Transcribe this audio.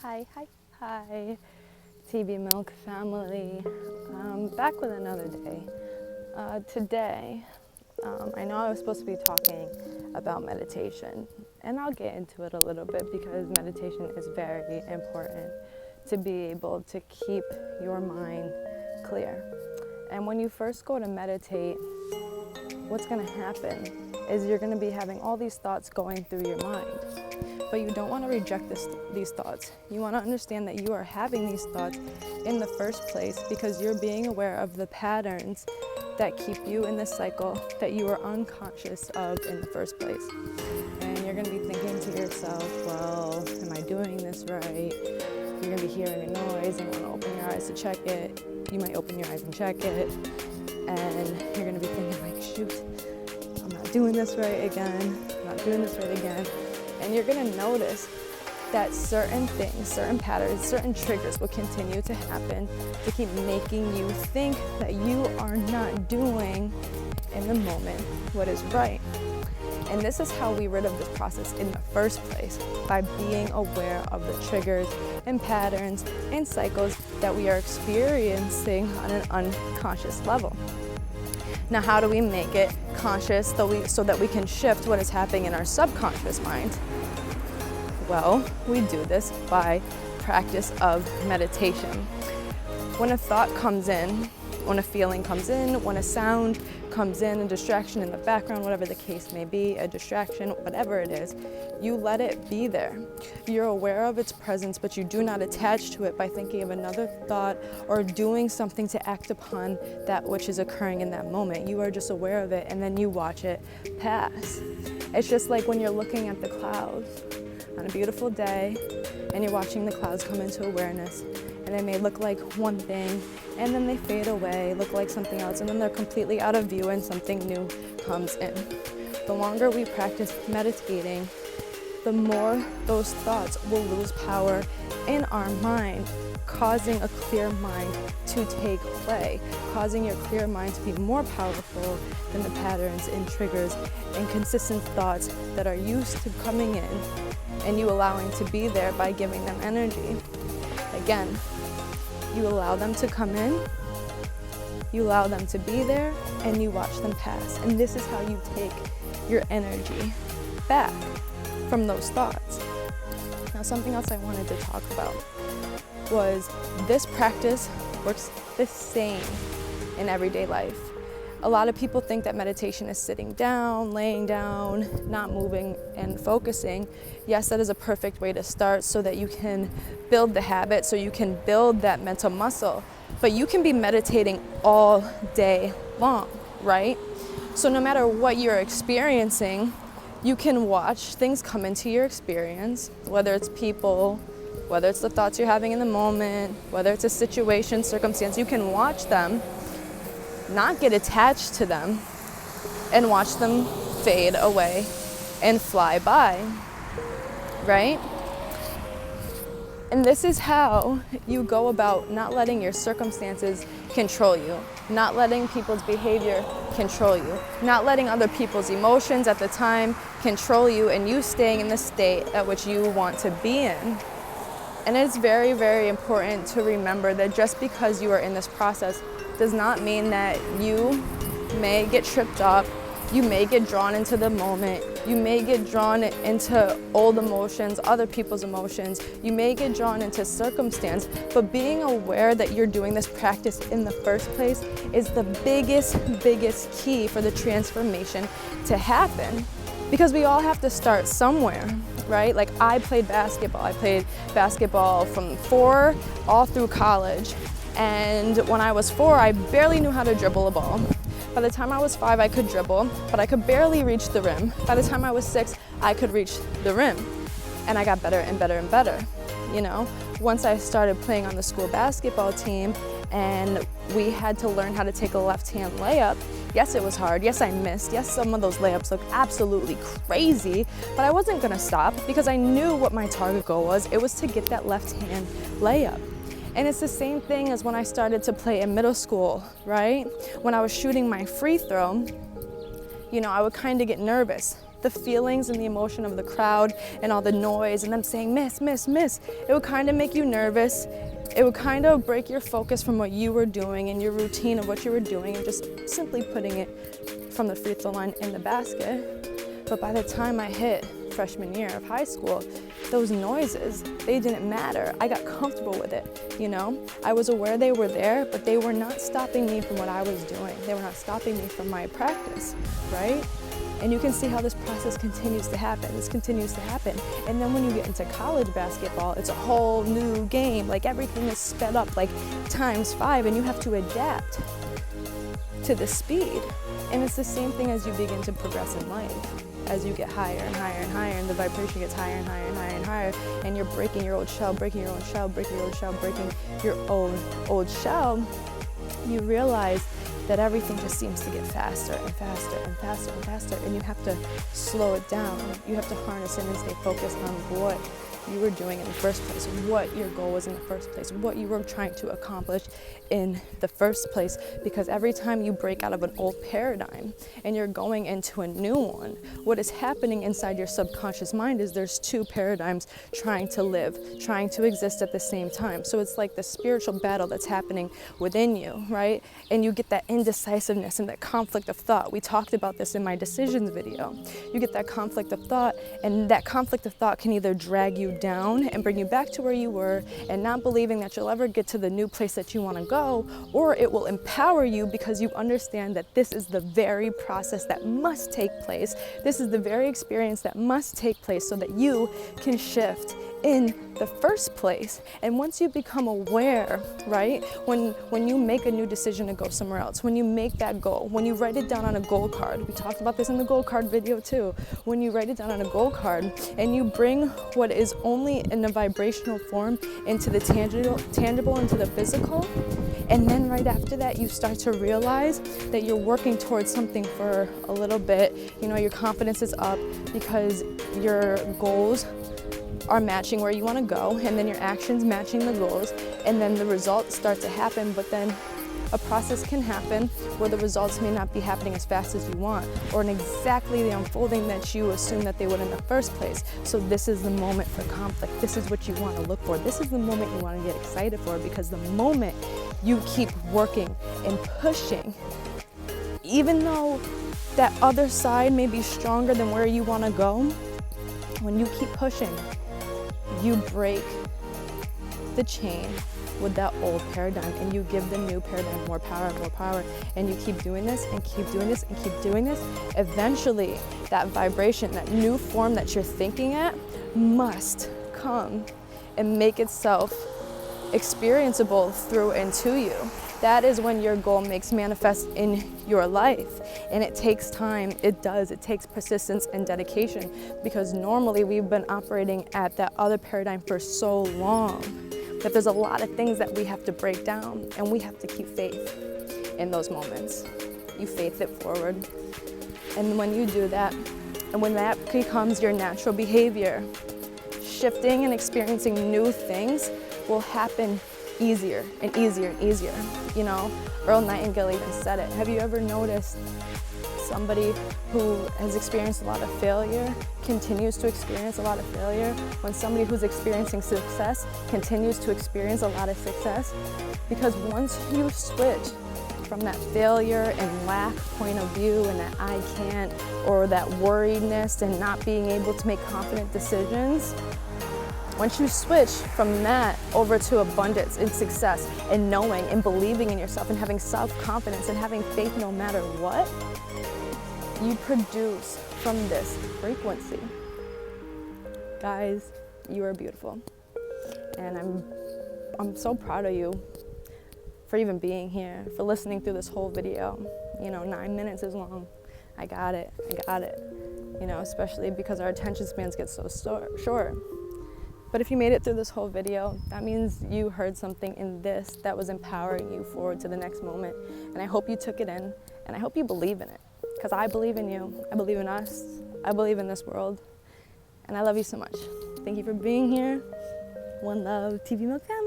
Hi, TB Milk family. Back with another day. Today, I know I was supposed to be talking about meditation, and I'll get into it a little bit because meditation is very important to be able to keep your mind clear. And when you first go to meditate, what's going to happen is you're going to be having all these thoughts going through your mind. But you don't want to reject these thoughts. You want to understand that you are having these thoughts in the first place because you're being aware of the patterns that keep you in this cycle that you are unconscious of in the first place. And you're going to be thinking to yourself, well, am I doing this right? You're going to be hearing a noise and want to open your eyes to check it. You might open your eyes and check it. And you're going to be thinking like, shoot, I'm not doing this right again. I'm not doing this right again. And you're going to notice that certain things, certain patterns, certain triggers will continue to happen to keep making you think that you are not doing in the moment what is right. And this is how we rid of this process in the first place, by being aware of the triggers and patterns and cycles that we are experiencing on an unconscious level. Now, how do we make it conscious so that we can shift what is happening in our subconscious mind? Well, we do this by practice of meditation. When a thought comes in, when a feeling comes in, when a sound comes in, a distraction in the background, whatever the case may be, a distraction, whatever it is, you let it be there. You're aware of its presence, but you do not attach to it by thinking of another thought or doing something to act upon that which is occurring in that moment. You are just aware of it, and then you watch it pass. It's just like when you're looking at the clouds on a beautiful day, and you're watching the clouds come into awareness, and they may look like one thing, and then they fade away, look like something else, and then they're completely out of view and something new comes in. The longer we practice meditating, the more those thoughts will lose power in our mind, causing a clear mind to take play, causing your clear mind to be more powerful than the patterns and triggers and consistent thoughts that are used to coming in, and you allowing to be there by giving them energy. Again, you allow them to come in, you allow them to be there, and you watch them pass. And this is how you take your energy back from those thoughts. Now, something else I wanted to talk about was this practice works the same in everyday life. A lot of people think that meditation is sitting down, laying down, not moving and focusing. Yes, that is a perfect way to start so that you can build the habit, so you can build that mental muscle. But you can be meditating all day long, right? So no matter what you're experiencing, you can watch things come into your experience, whether it's people, whether it's the thoughts you're having in the moment, whether it's a situation, circumstance. You can watch them, not get attached to them, and watch them fade away and fly by, right? And this is how you go about not letting your circumstances control you, not letting people's behavior control you, not letting other people's emotions at the time control you, and you staying in the state at which you want to be in. And it's very, very important to remember that just because you are in this process does not mean that you may get tripped up, you may get drawn into the moment, you may get drawn into old emotions, other people's emotions, you may get drawn into circumstance, but being aware that you're doing this practice in the first place is the biggest key for the transformation to happen. Because we all have to start somewhere, right? Like I played basketball from 4 all through college. And when I was 4, I barely knew how to dribble a ball. By the time I was 5, I could dribble, but I could barely reach the rim. By the time I was 6, I could reach the rim. And I got better and better and better, you know? Once I started playing on the school basketball team and we had to learn how to take a left-hand layup, yes, it was hard. Yes, I missed. Yes, some of those layups looked absolutely crazy, but I wasn't gonna stop because I knew what my target goal was. It was to get that left-hand layup. And it's the same thing as when I started to play in middle school, right? When I was shooting my free throw, you know, I would kind of get nervous. the feelings and the emotion of the crowd and all the noise and them saying, miss, miss, miss, it would kind of make you nervous. It would kind of break your focus from what you were doing and your routine of what you were doing and just simply putting it from the free throw line in the basket. But by the time I hit freshman year of high school, those noises, they didn't matter. I got comfortable with it, you know? I was aware they were there, but they were not stopping me from what I was doing. They were not stopping me from my practice, right? And you can see how this process continues to happen. This continues to happen. And then when you get into college basketball, it's a whole new game. Like everything is sped up like ×5 and you have to adapt to the speed. And it's the same thing as you begin to progress in life. As you get higher and higher and higher and the vibration gets higher and higher and higher and higher and you're breaking your old shell, breaking your own shell, breaking your old shell, breaking your own old shell, you realize that everything just seems to get faster and faster and faster and faster, and you have to slow it down. You have to harness in and stay focused on what you were doing in the first place, what your goal was in the first place, what you were trying to accomplish in the first place. Because every time you break out of an old paradigm and you're going into a new one, what is happening inside your subconscious mind is there's two paradigms trying to live, trying to exist at the same time. So it's like the spiritual battle that's happening within you, right? And you get that indecisiveness and that conflict of thought. We talked about this in my decisions video. You get that conflict of thought, and that conflict of thought can either drag you down and bring you back to where you were and not believing that you'll ever get to the new place that you want to go, or it will empower you because you understand that this is the very process that must take place. This is the very experience that must take place so that you can shift in the first place. And once you become aware, right, when you make a new decision to go somewhere else, when you make that goal, when you write it down on a goal card, we talked about this in the goal card video too, when you write it down on a goal card and you bring what is only in a vibrational form into the tangible into the physical, and then right after that you start to realize that you're working towards something for a little bit, you know, your confidence is up because your goals are matching where you want to go, and then your actions matching the goals, and then the results start to happen. But then a process can happen where the results may not be happening as fast as you want, or in exactly the unfolding that you assume that they would in the first place. So this is the moment for conflict. This is what you want to look for. This is the moment you want to get excited for, because the moment you keep working and pushing, even though that other side may be stronger than where you want to go, when you keep pushing, you break the chain with that old paradigm and you give the new paradigm more power, and you keep doing this and keep doing this and keep doing this. Eventually, that vibration, that new form that you're thinking at must come and make itself experienceable through and to you. That is when your goal makes manifest in your life. And it takes time, it does, it takes persistence and dedication, because normally we've been operating at that other paradigm for so long that there's a lot of things that we have to break down, and we have to keep faith in those moments. You faith it forward. And when you do that, and when that becomes your natural behavior, shifting and experiencing new things will happen easier and easier and easier. You know, Earl Nightingale even said it. Have you ever noticed somebody who has experienced a lot of failure continues to experience a lot of failure, when somebody who's experiencing success continues to experience a lot of success? Because once you switch from that failure and lack point of view and that I can't, or that worriedness and not being able to make confident decisions, once you switch from that over to abundance and success and knowing and believing in yourself and having self-confidence and having faith no matter what, you produce from this frequency. Guys, you are beautiful. And I'm so proud of you for even being here, for listening through this whole video. You know, 9 minutes is long. I got it. You know, especially because our attention spans get so short. But if you made it through this whole video, that means you heard something in this that was empowering you forward to the next moment. And I hope you took it in, and I hope you believe in it. Because I believe in you, I believe in us, I believe in this world, and I love you so much. Thank you for being here. One love, TV Milk family.